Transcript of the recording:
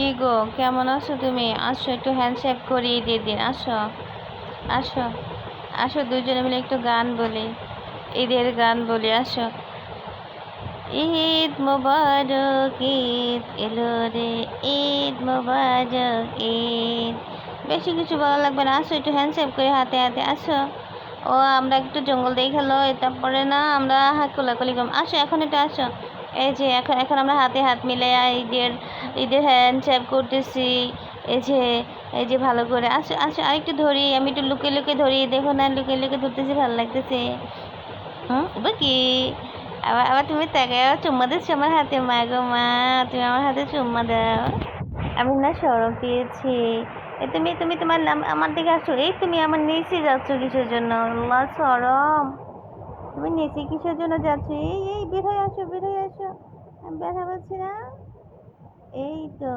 কি গো, কেমন আছো তুমি? আসো একটু হ্যান্ডশেক করি ঈদের দিন। আসো, আসো, আসো, দুজনে মিলে একটু গান বলি, ঈদের গান বলি। আসো। ঈদ মোবারক, ঈদ এলো রে, ঈদ মোবারক, ঈদ। বেশি কিছু বলা লাগবে না, আসো একটু হ্যান্ডশেক করি হাতে হাতে। আসো। ও আমরা একটু জঙ্গল দেখালো, তারপরে না আমরা কোলাকুলি করলাম। আসো এখন একটু আসো। এই যে এখন এখন আমরা হাতে হাত মিলে ঈদের ঈদের হ্যান্ডশেক করতেছি। এই যে এই যে ভালো করে আসো আসো, আরেকটু ধরি, আমি একটু লুকিয়ে লুকিয়ে ধরি, দেখো না লুকিয়ে লুকিয়ে ধরতেছি, ভালো লাগতেছে। এবার কি? আবার আবার তুমি তাকাও, চুম্মা দিচ্ছ আমার হাতে। মা গো মা, তুমি আমার হাতে চুম্মা দাও। আমি না শরম পেয়েছি। তুমি তুমি তোমার আমার দিকে আসো। এই তুমি আমার নিচে যাচ্ছ কিসের জন্য? আল্লাহ শরম। তুমি নিচে কিসের জন্য যাচ্ছ? এই বের হয়ে আসো, বের হয়ে আসো। আমি বের হয়ে পাচ্ছি না। এই তো।